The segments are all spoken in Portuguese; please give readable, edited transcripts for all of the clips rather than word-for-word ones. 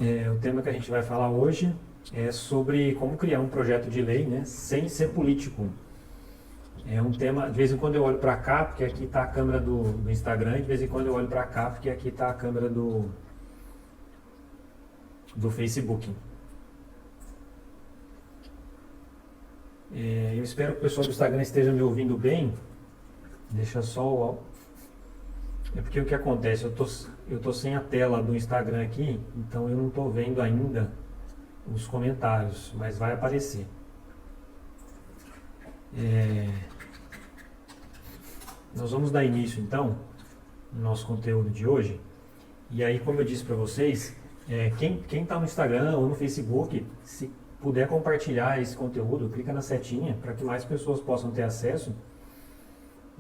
O tema que a gente vai falar hoje é sobre como criar um projeto de lei, né, sem ser político. É um tema, de vez em quando eu olho para cá, porque aqui está a câmera do Instagram, e de vez em quando eu olho para cá, porque aqui está a câmera do Facebook. Eu espero que o pessoal do Instagram esteja me ouvindo bem. Deixa só o... É porque o que acontece, eu tô sem a tela do Instagram aqui, então eu não estou vendo ainda os comentários, mas vai aparecer. Nós vamos dar início então no nosso conteúdo de hoje. E aí, como eu disse para vocês, quem está no Instagram ou no Facebook, se puder compartilhar esse conteúdo, clica na setinha para que mais pessoas possam ter acesso.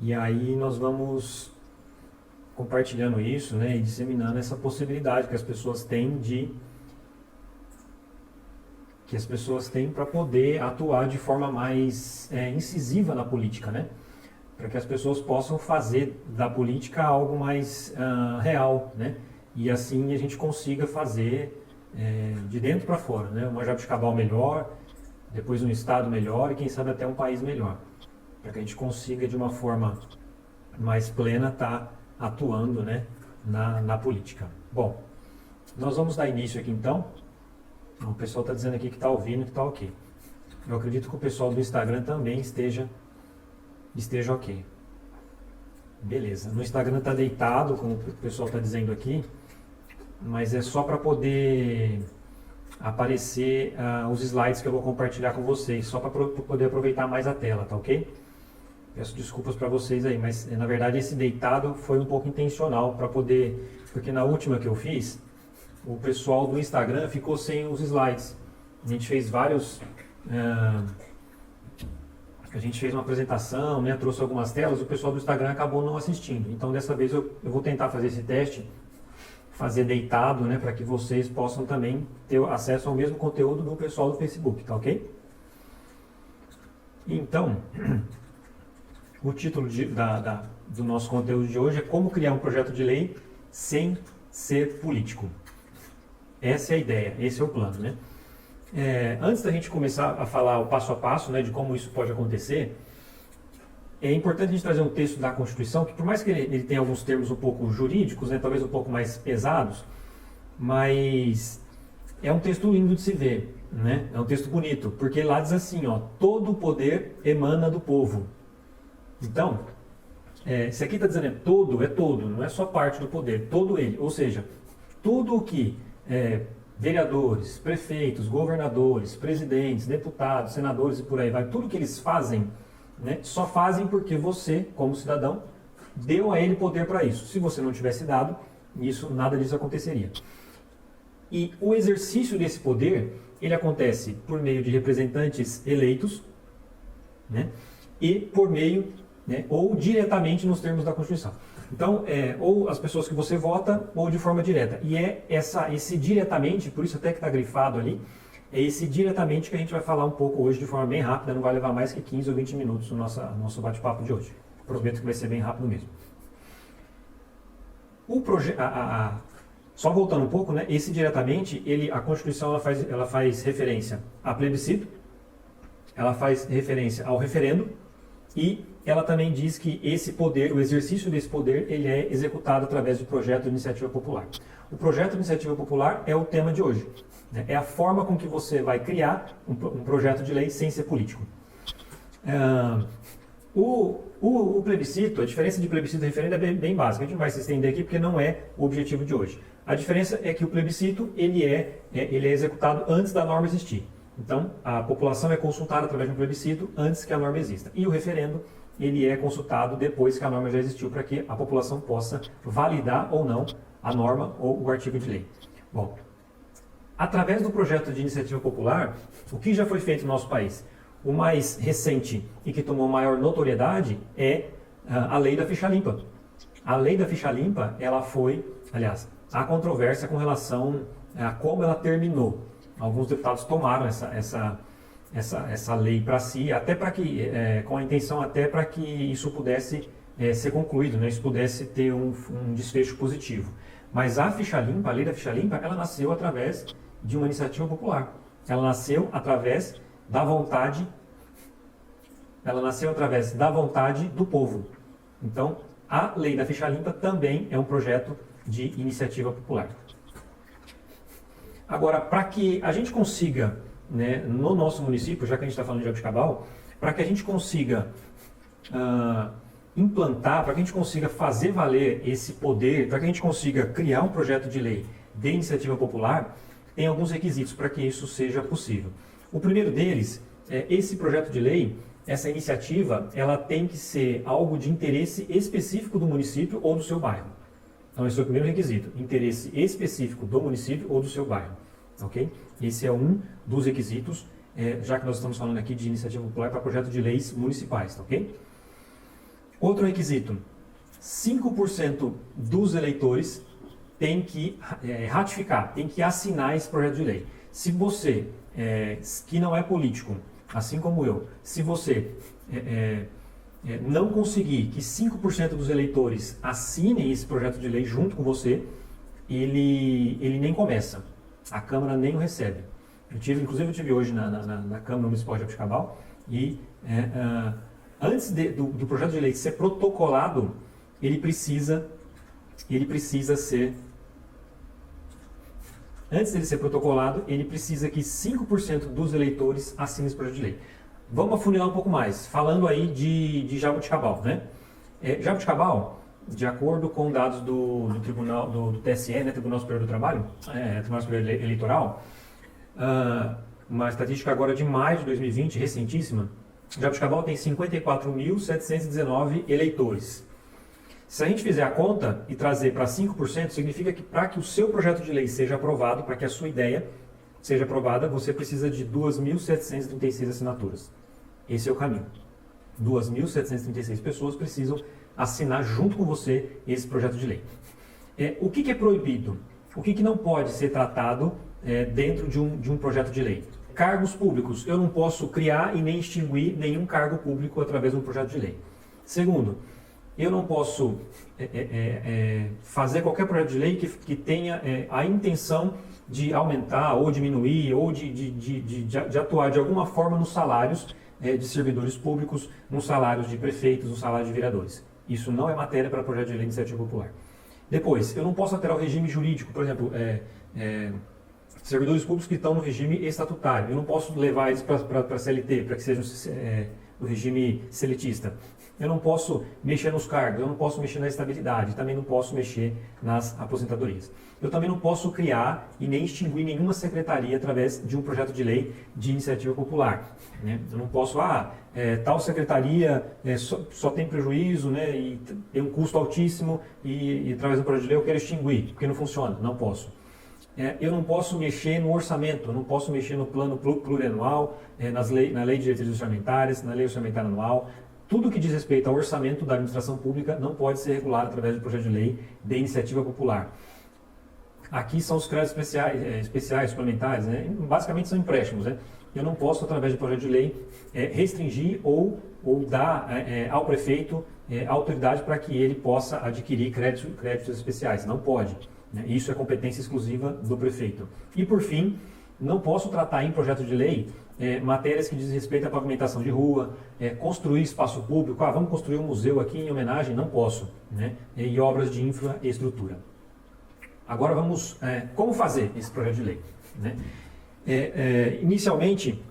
E aí nós vamos compartilhando isso, né, e disseminando essa possibilidade que as pessoas têm para poder atuar de forma mais incisiva na política, né? Para que as pessoas possam fazer da política algo mais real, né? E assim a gente consiga fazer de dentro para fora, né? Uma Jabuticabal melhor, depois um estado melhor e quem sabe até um país melhor, para que a gente consiga de uma forma mais plena estar atuando, né, na política. Bom, nós vamos dar início aqui então. O pessoal está dizendo aqui que está ouvindo, que está ok. Eu acredito que o pessoal do Instagram também esteja ok. Beleza. No Instagram está deitado, como o pessoal está dizendo aqui, mas é só para poder aparecer os slides que eu vou compartilhar com vocês, só para poder aproveitar mais a tela, tá ok? Peço desculpas para vocês aí, mas na verdade esse deitado foi um pouco intencional para poder, porque na última que eu fiz, o pessoal do Instagram ficou sem os slides. A gente fez a gente fez uma apresentação, né, trouxe algumas telas, o pessoal do Instagram acabou não assistindo. Então dessa vez eu vou tentar fazer esse teste, fazer deitado, né, para que vocês possam também ter acesso ao mesmo conteúdo do pessoal do Facebook, tá ok? Então, o título do nosso conteúdo de hoje é como criar um projeto de lei sem ser político. Essa é a ideia, esse é o plano, né? Antes da gente começar a falar o passo a passo, né, de como isso pode acontecer, é importante a gente trazer um texto da Constituição, que por mais que ele tenha alguns termos um pouco jurídicos, né, talvez um pouco mais pesados, mas é um texto lindo de se ver, né? É um texto bonito, porque lá diz assim, ó, todo o poder emana do povo. Então, se aqui está dizendo é todo, não é só parte do poder, todo ele. Ou seja, tudo o que vereadores, prefeitos, governadores, presidentes, deputados, senadores e por aí vai, tudo que eles fazem, né, só fazem porque você, como cidadão, deu a ele poder para isso. Se você não tivesse dado, nada disso aconteceria. E o exercício desse poder, ele acontece por meio de representantes eleitos, né, e por meio, né, ou diretamente nos termos da Constituição. Então, ou as pessoas que você vota, ou de forma direta. E esse diretamente, por isso até que está grifado ali, é esse diretamente que a gente vai falar um pouco hoje de forma bem rápida, não vai levar mais que 15 ou 20 minutos no nosso bate-papo de hoje. Prometo que vai ser bem rápido mesmo. Só voltando um pouco, né, esse diretamente, a Constituição ela faz referência a plebiscito, ela faz referência ao referendo, e ela também diz que esse poder, o exercício desse poder, ele é executado através do projeto de iniciativa popular. O projeto de iniciativa popular é o tema de hoje, né? É a forma com que você vai criar um projeto de lei sem ser político. O plebiscito, a diferença de plebiscito e referendo é bem básica, a gente não vai se estender aqui porque não é o objetivo de hoje. A diferença é que o plebiscito ele é executado antes da norma existir. Então, a população é consultada através de um plebiscito antes que a norma exista. E o referendo, ele é consultado depois que a norma já existiu, para que a população possa validar ou não a norma ou o artigo de lei. Bom, através do projeto de iniciativa popular, o que já foi feito no nosso país? O mais recente e que tomou maior notoriedade é a lei da ficha limpa. A lei da ficha limpa, ela foi, aliás, há controvérsia com relação a como ela terminou. Alguns deputados tomaram essa lei para si, até para que, com a intenção até para que isso pudesse ser concluído, né? Isso pudesse ter um desfecho positivo. Mas a ficha limpa, a lei da ficha limpa, ela nasceu através de uma iniciativa popular. Ela nasceu através da vontade, do povo. Então, a lei da ficha limpa também é um projeto de iniciativa popular. Agora, para que a gente consiga, né, no nosso município, já que a gente está falando de Jabuticabal, para que a gente consiga implantar, para que a gente consiga fazer valer esse poder, para que a gente consiga criar um projeto de lei de iniciativa popular, tem alguns requisitos para que isso seja possível. O primeiro deles é esse projeto de lei, essa iniciativa, ela tem que ser algo de interesse específico do município ou do seu bairro. Então, esse é o primeiro requisito, interesse específico do município ou do seu bairro. Ok? Esse é um dos requisitos, já que nós estamos falando aqui de iniciativa popular para projeto de leis municipais. Ok? Outro requisito, 5% dos eleitores tem que ratificar, tem que assinar esse projeto de lei. Se você, que não é político, assim como eu, se você não conseguir que 5% dos eleitores assinem esse projeto de lei junto com você, ele nem começa. A Câmara nem o recebe. Inclusive eu tive hoje na Câmara Municipal de Jabuticabal e antes do projeto de lei ser protocolado, ele precisa ser... Antes dele ser protocolado, ele precisa que 5% dos eleitores assinem esse projeto de lei. Vamos afunilar um pouco mais, falando aí de Jabuticabal, né? Jabuticabal, de acordo com dados do Tribunal, do TSE, né, Tribunal Superior do Trabalho, Tribunal Superior Eleitoral, uma estatística agora de maio de 2020, recentíssima, Jabuticabal tem 54.719 eleitores. Se a gente fizer a conta e trazer para 5%, significa que para que o seu projeto de lei seja aprovado, para que a sua ideia seja aprovada, você precisa de 2.736 assinaturas. Esse é o caminho. 2.736 pessoas precisam assinar junto com você esse projeto de lei. O que é proibido? O que não pode ser tratado dentro de um projeto de lei? Cargos públicos. Eu não posso criar e nem extinguir nenhum cargo público através de um projeto de lei. Segundo, eu não posso fazer qualquer projeto de lei que tenha a intenção de aumentar ou diminuir ou de atuar de alguma forma nos salários de servidores públicos, nos salários de prefeitos, nos salários de vereadores. Isso não é matéria para projeto de lei de iniciativa popular. Depois, eu não posso alterar o regime jurídico, por exemplo, servidores públicos que estão no regime estatutário. Eu não posso levar eles para a CLT, para que sejam do regime seletista. Eu não posso mexer nos cargos, eu não posso mexer na estabilidade, também não posso mexer nas aposentadorias. Eu também não posso criar e nem extinguir nenhuma secretaria através de um projeto de lei de iniciativa popular. Né? Eu não posso, tal secretaria só tem prejuízo, né, e tem um custo altíssimo e através do projeto de lei eu quero extinguir, porque não funciona, não posso. Eu não posso mexer no orçamento, eu não posso mexer no plano plurianual, na lei de diretrizes orçamentárias, na lei orçamentária anual. Tudo que diz respeito ao orçamento da administração pública não pode ser regulado através de projeto de lei de iniciativa popular. Aqui são os créditos especiais, suplementares, né? Basicamente são empréstimos. Né? Eu não posso, através de projeto de lei, restringir ou dar ao prefeito autoridade para que ele possa adquirir créditos especiais. Não pode. Né? Isso é competência exclusiva do prefeito. E, por fim, não posso tratar em projeto de lei matérias que dizem respeito à pavimentação de rua, construir espaço público, vamos construir um museu aqui em homenagem, não posso, né? E obras de infraestrutura. Agora vamos, como fazer esse projeto de lei? Né? Inicialmente,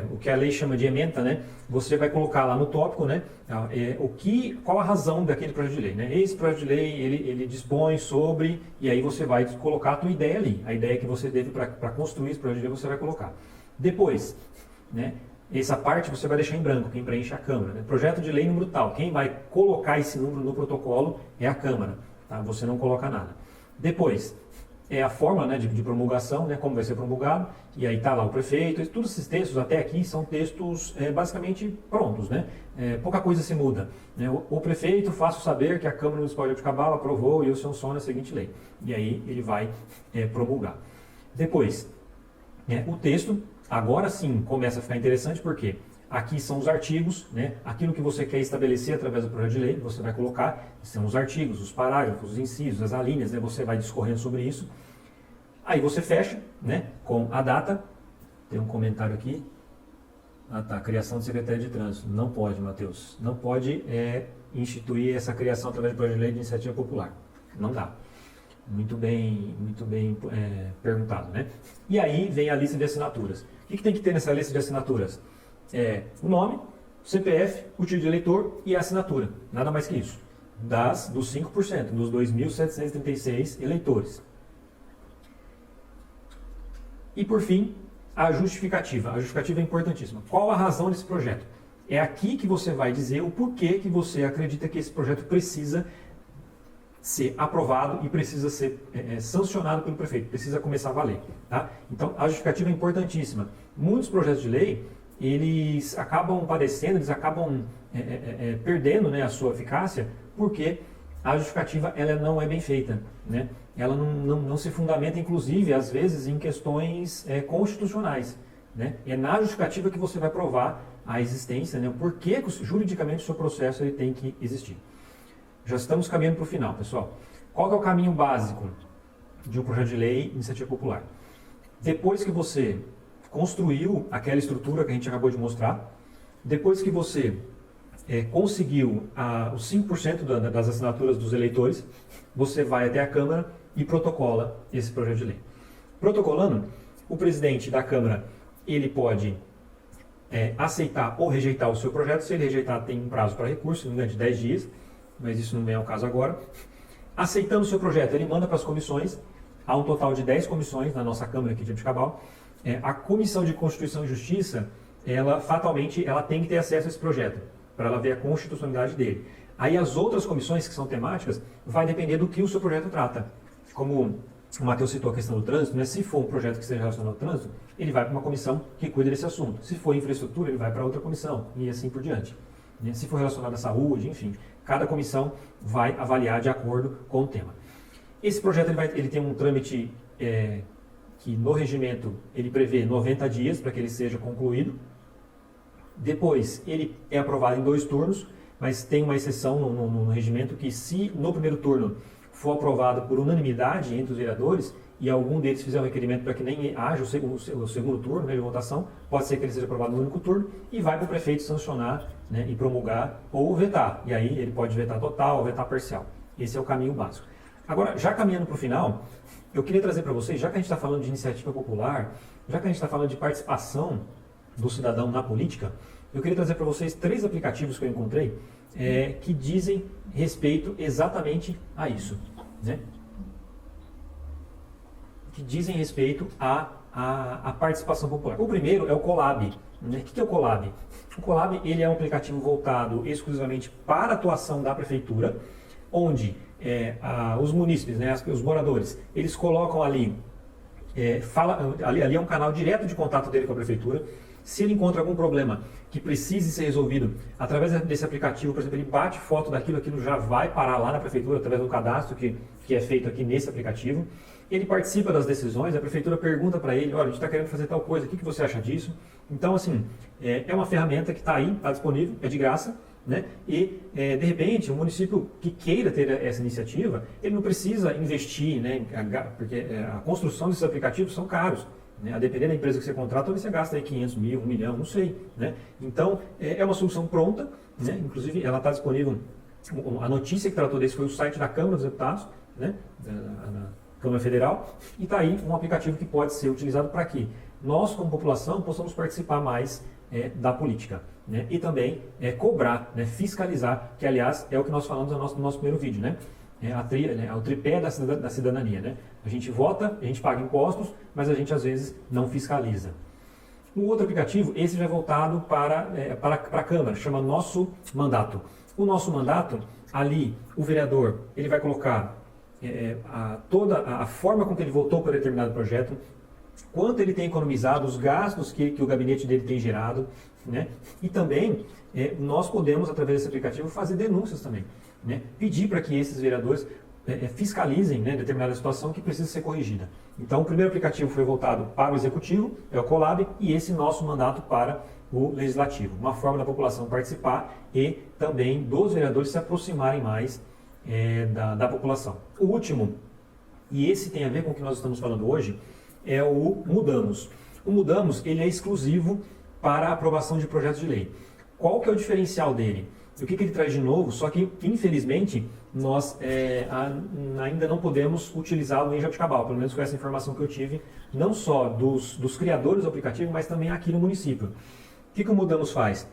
o que a lei chama de ementa, né? Você vai colocar lá no tópico, né? Qual a razão daquele projeto de lei, né? Esse projeto de lei, ele dispõe sobre, e aí você vai colocar a tua ideia ali, a ideia que você teve para construir esse projeto de lei, você vai colocar. Depois, né? Essa parte você vai deixar em branco, quem preenche é a Câmara. Né? Projeto de lei número tal, quem vai colocar esse número no protocolo é a Câmara, tá? Você não coloca nada. Depois, a forma, né, de promulgação, né, como vai ser promulgado, e aí está lá o prefeito, todos esses textos até aqui são textos basicamente prontos, né? Pouca coisa se muda. Né? O prefeito faça saber que a Câmara Municipal de Jabuticabal aprovou e o sanção na seguinte lei. E aí ele vai promulgar. Depois, o texto, agora sim começa a ficar interessante porque Aqui são os artigos, né? Aquilo que você quer estabelecer através do projeto de lei, você vai colocar, são os artigos, os parágrafos, os incisos, as alíneas, né? Você vai discorrendo sobre isso. Aí você fecha, né? Com a data. Tem um comentário aqui. Ah, tá. Criação de Secretaria de Trânsito. Não pode, Matheus. Não pode instituir essa criação através do projeto de lei de iniciativa popular. Não dá. Muito bem perguntado, né? E aí vem a lista de assinaturas. O que tem que ter nessa lista de assinaturas? O nome, o CPF, o título de eleitor e a assinatura. Nada mais que isso. Dos 5%, dos 2.736 eleitores. E por fim, a justificativa. A justificativa é importantíssima. Qual a razão desse projeto? É aqui que você vai dizer o porquê que você acredita que esse projeto precisa ser aprovado e precisa ser sancionado pelo prefeito, precisa começar a valer. Tá? Então, a justificativa é importantíssima. Muitos projetos de lei, eles acabam padecendo, eles acabam perdendo, né, a sua eficácia, porque a justificativa ela não é bem feita. Né? Ela não se fundamenta, inclusive, às vezes, em questões constitucionais. Né? É na justificativa que você vai provar a existência, né, o porquê que juridicamente o seu processo ele tem que existir. Já estamos caminhando para o final, pessoal. Qual que é o caminho básico de um projeto de lei de iniciativa popular? Depois que você construiu aquela estrutura que a gente acabou de mostrar, depois que você conseguiu os 5% das assinaturas dos eleitores, você vai até a Câmara e protocola esse projeto de lei. Protocolando, o presidente da Câmara ele pode aceitar ou rejeitar o seu projeto. Se ele rejeitar, tem um prazo para recurso, não é de 10 dias, mas isso não vem ao caso agora. Aceitando o seu projeto, ele manda para as comissões. Há um total de 10 comissões na nossa Câmara aqui de Jabuticabal. A Comissão de Constituição e Justiça, ela fatalmente ela tem que ter acesso a esse projeto, para ela ver a constitucionalidade dele. Aí as outras comissões que são temáticas, vai depender do que o seu projeto trata. Como o Matheus citou a questão do trânsito, né? Se for um projeto que seja relacionado ao trânsito, ele vai para uma comissão que cuida desse assunto. Se for infraestrutura, ele vai para outra comissão, e assim por diante. Se for relacionado à saúde, enfim, cada comissão vai avaliar de acordo com o tema. Esse projeto ele tem um trâmite que no regimento ele prevê 90 dias para que ele seja concluído. Depois ele é aprovado em 2 turnos, mas tem uma exceção no regimento que se no primeiro turno for aprovado por unanimidade entre os vereadores e algum deles fizer um requerimento para que nem haja o segundo turno, né, de votação, pode ser que ele seja aprovado no único turno e vai para o prefeito sancionar, né, e promulgar ou vetar. E aí ele pode vetar total ou vetar parcial. Esse é o caminho básico. Agora, já caminhando para o final, eu queria trazer para vocês, já que a gente está falando de iniciativa popular, já que a gente está falando de participação do cidadão na política, eu queria trazer para vocês 3 aplicativos que eu encontrei que dizem respeito exatamente a isso, né? Que dizem respeito à participação popular. O primeiro é o Colab. Né? O que é o Colab? O Colab ele é um aplicativo voltado exclusivamente para a atuação da prefeitura, onde os munícipes, né, os moradores, eles colocam ali, ali é um canal direto de contato dele com a prefeitura. Se ele encontra algum problema que precise ser resolvido através desse aplicativo, por exemplo, ele bate foto daquilo, aquilo já vai parar lá na prefeitura através do cadastro que é feito aqui nesse aplicativo. Ele participa das decisões, a prefeitura pergunta para ele, olha, a gente está querendo fazer tal coisa, o que você acha disso? Então, assim, é uma ferramenta que está aí, está disponível, é de graça, né? E, de repente, o município que queira ter essa iniciativa, ele não precisa investir, né? Porque a construção desses aplicativos são caros. A depender da empresa que você contrata, talvez você gasta aí 500 mil, 1 milhão, não sei. Né? Então, é uma solução pronta, né? Inclusive ela está disponível, a notícia que tratou desse foi o site da Câmara dos Deputados, né? Da Câmara Federal, e está aí um aplicativo que pode ser utilizado para que nós, como população, possamos participar mais da política. Né? E também cobrar, né? Fiscalizar, que aliás é o que nós falamos no nosso primeiro vídeo, né? O tripé da cidadania. Né? A gente vota, a gente paga impostos, mas a gente às vezes não fiscaliza. Um outro aplicativo, esse já é voltado para a Câmara, chama Nosso Mandato. O Nosso Mandato, ali o vereador ele vai colocar toda a forma com que ele votou para determinado projeto, quanto ele tem economizado, os gastos que o gabinete dele tem gerado, né? E também nós podemos, através desse aplicativo, fazer denúncias também. Né? Pedir para que esses vereadores fiscalizem, né, determinada situação que precisa ser corrigida. Então, o primeiro aplicativo foi voltado para o Executivo, é o Colab, e esse Nosso Mandato para o legislativo. Uma forma da população participar e também dos vereadores se aproximarem mais da população. O último, e esse tem a ver com o que nós estamos falando hoje, é o Mudamos. O Mudamos, ele é exclusivo para a aprovação de projetos de lei. Qual que é o diferencial dele? O que ele traz de novo? Só que, infelizmente, nós ainda não podemos utilizá-lo em Jabuticabal, pelo menos com essa informação que eu tive, não só dos criadores do aplicativo, mas também aqui no município. O que o Mudamos faz?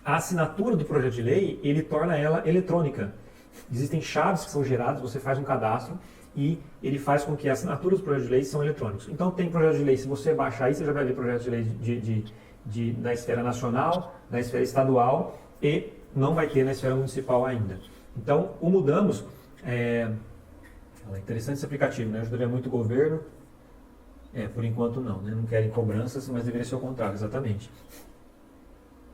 A assinatura do projeto de lei, ele torna ela eletrônica. Existem chaves que são geradas, você faz um cadastro e ele faz com que as assinaturas dos projetos de lei são eletrônicos. Então tem projeto de lei, se você baixar aí, você já vai ver projetos de lei da esfera nacional, da esfera estadual e não vai ter na esfera municipal ainda. Então, o Mudamos, é interessante esse aplicativo, né? Ajudaria muito o governo. Por enquanto não, né? Não querem cobranças, mas deveria ser o contrário, exatamente.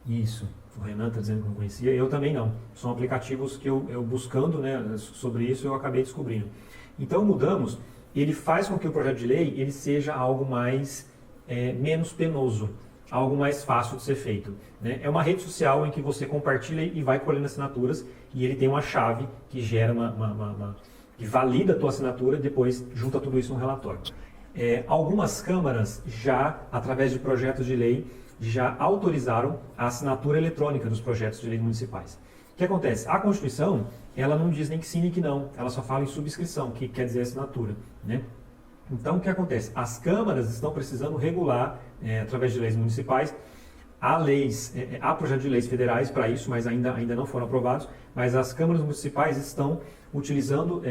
Isso, o Renan está dizendo que não conhecia, eu também não. São aplicativos que eu buscando, né, sobre isso eu acabei descobrindo. Então, o Mudamos, ele faz com que o projeto de lei ele seja algo mais, menos penoso, algo mais fácil de ser feito, né? É uma rede social em que você compartilha e vai colhendo assinaturas e ele tem uma chave que gera que valida a tua assinatura e depois junta tudo isso num relatório. Algumas câmaras já, através de projetos de lei, já autorizaram a assinatura eletrônica dos projetos de lei municipais. O que acontece? A Constituição, ela não diz nem que sim nem que não, ela só fala em subscrição, que quer dizer assinatura, né? Então, o que acontece? As câmaras estão precisando regular, através de leis municipais, há projetos de leis federais para isso, mas ainda não foram aprovados, mas as câmaras municipais estão utilizando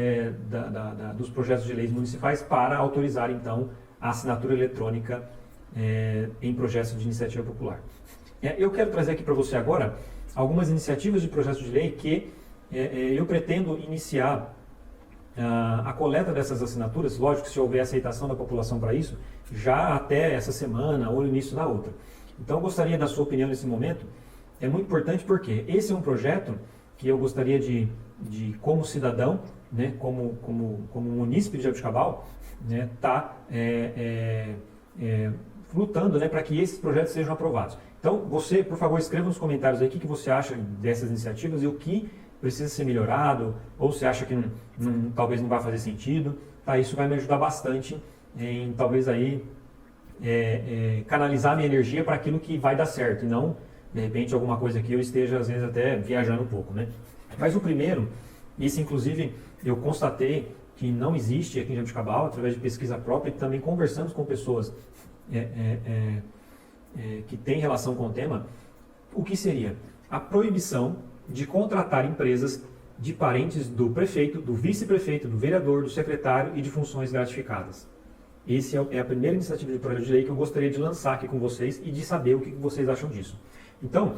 dos projetos de leis municipais para autorizar, então, a assinatura eletrônica em projetos de iniciativa popular. Eu quero trazer aqui para você agora algumas iniciativas de projetos de lei que eu pretendo iniciar a coleta dessas assinaturas, lógico que se houver aceitação da população para isso, já até essa semana ou no início da outra. Então eu gostaria da sua opinião nesse momento, é muito importante porque esse é um projeto que eu gostaria de como cidadão, né, como munícipe de Jabuticabal, né, lutando, né, para que esses projetos sejam aprovados. Então você, por favor, escreva nos comentários aí o que você acha dessas iniciativas e o que precisa ser melhorado, ou você acha que talvez não vai fazer sentido, tá? Isso vai me ajudar bastante em talvez aí canalizar minha energia para aquilo que vai dar certo, e não, de repente, alguma coisa que eu esteja, às vezes, até viajando um pouco, né? Mas o primeiro, isso inclusive eu constatei que não existe aqui em Jabuticabal, através de pesquisa própria, e também conversamos com pessoas que têm relação com o tema, o que seria a proibição de contratar empresas de parentes do prefeito, do vice-prefeito, do vereador, do secretário e de funções gratificadas. Essa é a primeira iniciativa de projeto de lei que eu gostaria de lançar aqui com vocês e de saber o que vocês acham disso. Então,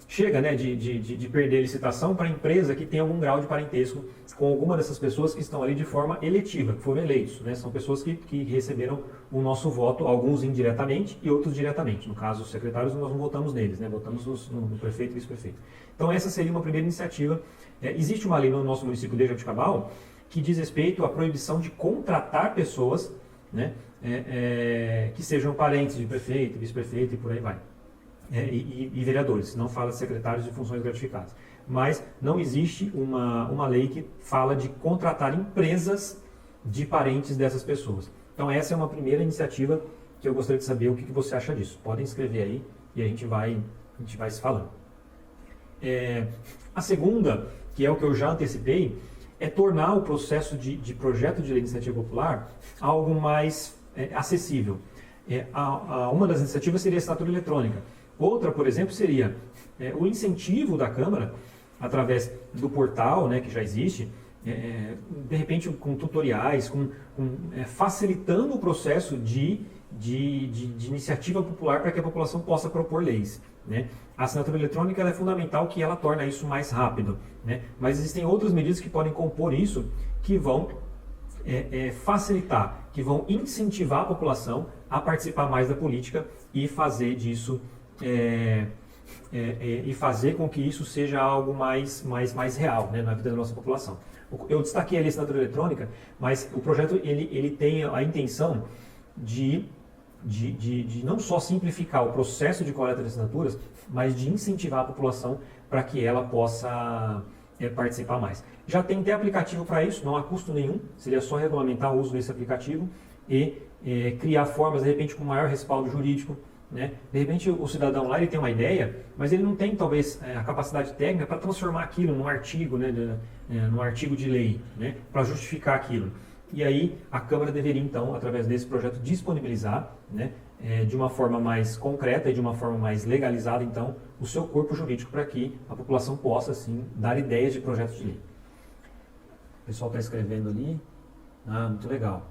chega, né, de perder licitação para a empresa que tem algum grau de parentesco com alguma dessas pessoas que estão ali de forma eletiva, que foram eleitos, né? São pessoas que receberam o nosso voto, alguns indiretamente e outros diretamente. No caso, os secretários, nós não votamos neles, né? Votamos no prefeito e vice-prefeito. Então, essa seria uma primeira iniciativa. Existe uma lei no nosso município de Jabuticabal que diz respeito à proibição de contratar pessoas, né, que sejam parentes de prefeito, vice-prefeito e por aí vai. E vereadores, não fala de secretários de funções gratificadas. Mas não existe uma lei que fala de contratar empresas de parentes dessas pessoas. Então essa é uma primeira iniciativa que eu gostaria de saber o que você acha disso. Podem escrever aí e a gente vai se falando. A segunda, que é o que eu já antecipei, é tornar o processo de projeto de lei de iniciativa popular algo mais acessível. Uma das iniciativas seria a assinatura eletrônica. Outra, por exemplo, seria o incentivo da Câmara, através do portal, né, que já existe, de repente com tutoriais, facilitando o processo de iniciativa popular para que a população possa propor leis, né? A assinatura eletrônica é fundamental, que ela torna isso mais rápido, né? Mas existem outras medidas que podem compor isso, que vão facilitar, que vão incentivar a população a participar mais da política e fazer disso e fazer com que isso seja algo mais real, né, na vida da nossa população. Eu destaquei ali a assinatura eletrônica, mas o projeto ele tem a intenção de de não só simplificar o processo de coleta de assinaturas, mas de incentivar a população para que ela possa participar mais. Já tem até aplicativo para isso, não há custo nenhum, seria só regulamentar o uso desse aplicativo e criar formas, de repente, com maior respaldo jurídico. Né? De repente, o cidadão lá ele tem uma ideia, mas ele não tem, talvez, a capacidade técnica para transformar aquilo num artigo, né, num artigo de lei, né, para justificar aquilo. E aí, a Câmara deveria, então, através desse projeto, disponibilizar, né, de uma forma mais concreta e de uma forma mais legalizada, então, o seu corpo jurídico para que a população possa, assim, dar ideias de projetos de lei. O pessoal está escrevendo ali. Ah, muito legal.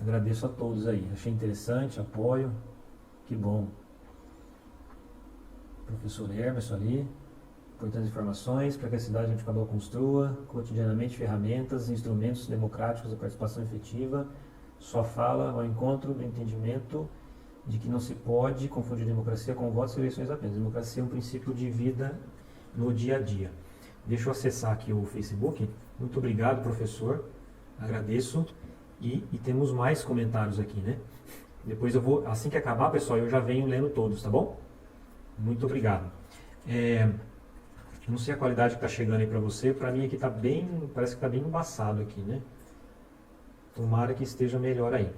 Agradeço a todos aí. Achei interessante, apoio. Que bom. Professor Hermes ali. Importantes informações para que a cidade de Jabuticabal construa cotidianamente ferramentas e instrumentos democráticos da participação efetiva. Sua fala ao encontro do entendimento de que não se pode confundir democracia com votos e eleições apenas. Democracia é um princípio de vida no dia a dia. Deixa eu acessar aqui o Facebook. Muito obrigado, professor. Agradeço. E temos mais comentários aqui, né? Depois eu vou, assim que acabar, pessoal, eu já venho lendo todos, tá bom? Muito obrigado. Não sei a qualidade que está chegando aí para você. Para mim aqui está bem, parece que está bem embaçado aqui, né? Tomara que esteja melhor aí.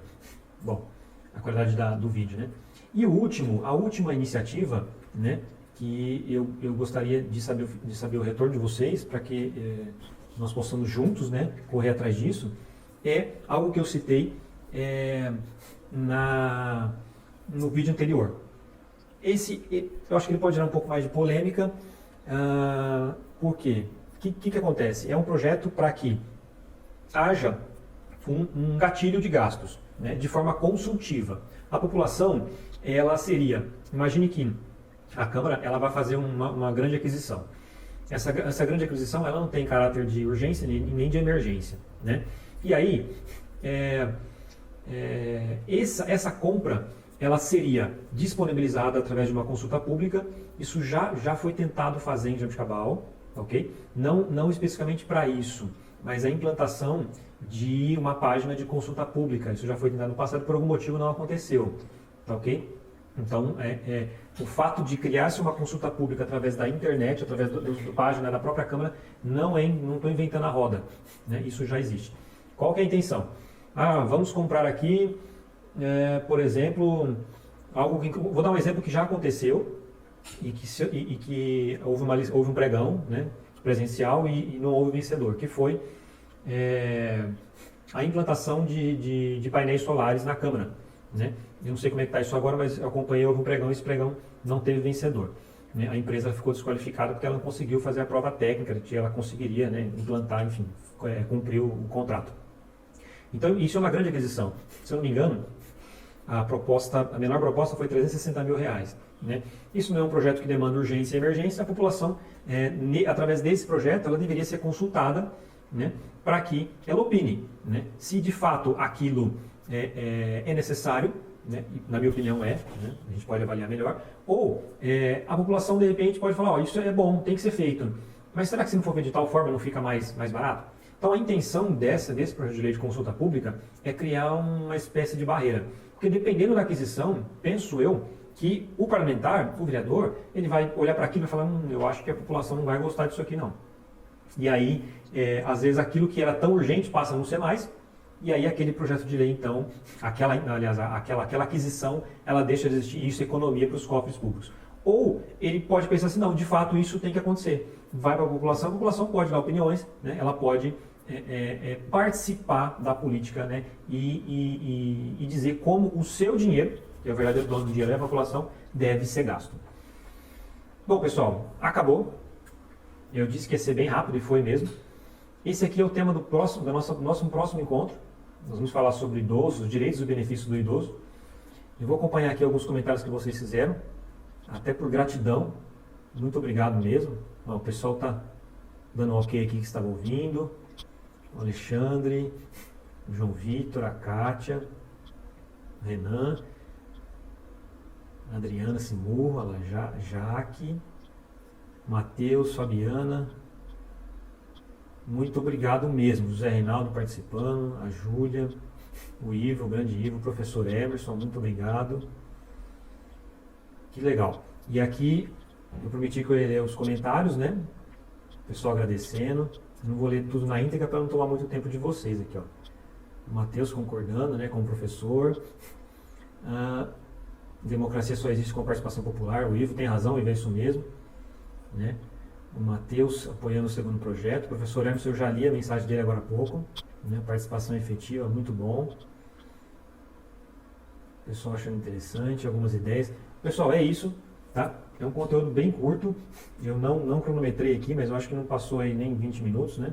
Bom, a qualidade do vídeo, né? E a última iniciativa, né? Que eu gostaria de saber o retorno de vocês para que nós possamos juntos, né? Correr atrás disso. É algo que eu citei no vídeo anterior. Eu acho que ele pode gerar um pouco mais de polêmica. Por quê? O que acontece? É um projeto para que haja um gatilho de gastos, né, de forma consultiva. A população, ela seria, imagine que a Câmara ela vai fazer uma grande aquisição. Essa grande aquisição ela não tem caráter de urgência nem de emergência, né? E aí, essa compra ela seria disponibilizada através de uma consulta pública. Isso já foi tentado fazer em Jabuticabal, ok? Não especificamente para isso, mas a implantação de uma página de consulta pública. Isso já foi tentado no passado, por algum motivo não aconteceu, tá ok? Então, o fato de criar-se uma consulta pública através da internet, através da página da própria Câmara, não estou inventando a roda, né? Isso já existe. Qual que é a intenção? Vamos comprar aqui, por exemplo, vou dar um exemplo que já aconteceu e que houve um pregão, né, presencial e não houve vencedor, que foi a implantação de painéis solares na Câmara, né? Eu não sei como é que está isso agora, mas eu acompanhei, houve um pregão e esse pregão não teve vencedor, né? A empresa ficou desqualificada porque ela não conseguiu fazer a prova técnica de que ela conseguiria, né, implantar, enfim, cumprir o contrato. Então, isso é uma grande aquisição. Se eu não me engano, a menor proposta foi R$360 mil, né? Isso não é um projeto que demanda urgência e emergência. A população, através desse projeto, ela deveria ser consultada, né, para que ela opine, né, se de fato aquilo é necessário, né, na minha opinião né, a gente pode avaliar melhor, ou a população de repente pode falar, isso é bom, tem que ser feito, mas será que se não for feito de tal forma não fica mais barato? Então, a intenção desse projeto de lei de consulta pública é criar uma espécie de barreira. Porque dependendo da aquisição, penso eu, que o parlamentar, o vereador, ele vai olhar para aquilo e falar, eu acho que a população não vai gostar disso aqui não. E aí, às vezes, aquilo que era tão urgente passa a não ser mais, e aí aquele projeto de lei, então, aquela aquisição, ela deixa de existir, e isso é economia para os cofres públicos. Ou ele pode pensar assim, não, de fato isso tem que acontecer. Vai para a população pode dar opiniões, né, ela pode participar da política, né, e dizer como o seu dinheiro, que é o verdadeiro dono do dinheiro, a população, deve ser gasto. Bom, pessoal, acabou. Eu disse que ia ser bem rápido e foi mesmo. Esse aqui é o tema do nosso próximo encontro. Nós vamos falar sobre idosos, os direitos e os benefícios do idoso. Eu vou acompanhar aqui alguns comentários que vocês fizeram, até por gratidão. Muito obrigado mesmo. O pessoal está dando um ok aqui que estava ouvindo. O Alexandre, o João Vitor, a Kátia, o Renan, a Adriana Simurro, a Jaque, Matheus, Fabiana. Muito obrigado mesmo. José Reinaldo participando, a Júlia. o Ivo, o grande Ivo, o professor Emerson, muito obrigado. Que legal. E aqui, eu prometi que eu ia ler os comentários, né? Pessoal agradecendo. Não vou ler tudo na íntegra para não tomar muito tempo de vocês aqui, ó. O Matheus concordando, né, com o professor. Democracia só existe com participação popular. O Ivo tem razão, o Ivo é isso mesmo, né? O Matheus apoiando o segundo projeto. O professor Emerson, eu já li a mensagem dele agora há pouco, né? Participação efetiva, muito bom. O pessoal achando interessante, algumas ideias. Pessoal, é isso, tá? É um conteúdo bem curto. Eu não cronometrei aqui, mas eu acho que não passou aí nem 20 minutos, né?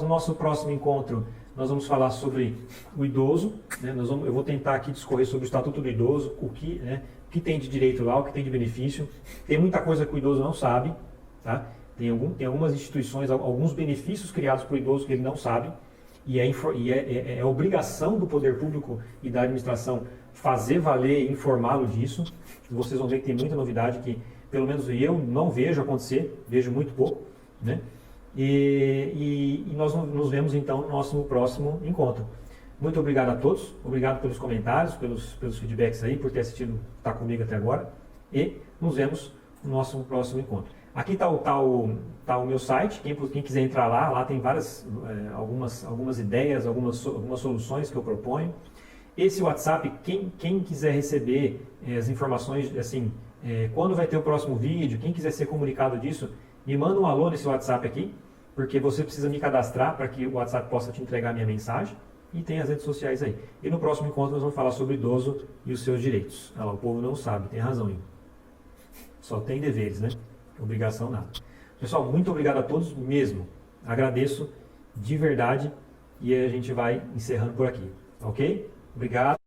Nosso próximo encontro, nós vamos falar sobre o idoso, né? Eu vou tentar aqui discorrer sobre o Estatuto do Idoso, o que tem de direito lá, o que tem de benefício. Tem muita coisa que o idoso não sabe, tá? Tem algumas instituições, alguns benefícios criados para o idoso que ele não sabe, e é obrigação do poder público e da administração fazer valer e informá-lo disso. Vocês vão ver que tem muita novidade que, pelo menos eu não vejo acontecer, vejo muito pouco, né? E nós nos vemos então no nosso próximo encontro. Muito obrigado a todos, obrigado pelos comentários, pelos feedbacks aí, por ter assistido, estar comigo até agora, e nos vemos no nosso próximo encontro. Aqui está o meu site, quem quiser entrar lá tem algumas ideias, algumas soluções que eu proponho. Esse WhatsApp, quem quiser receber as informações, assim, quando vai ter o próximo vídeo, quem quiser ser comunicado disso, me manda um alô nesse WhatsApp aqui, porque você precisa me cadastrar para que o WhatsApp possa te entregar a minha mensagem, e tem as redes sociais aí. E no próximo encontro nós vamos falar sobre o idoso e os seus direitos. Ah lá, o povo não sabe, tem razão, hein? Só tem deveres, né? Obrigação nada. Pessoal, muito obrigado a todos mesmo. Agradeço de verdade e a gente vai encerrando por aqui, ok? Obrigado.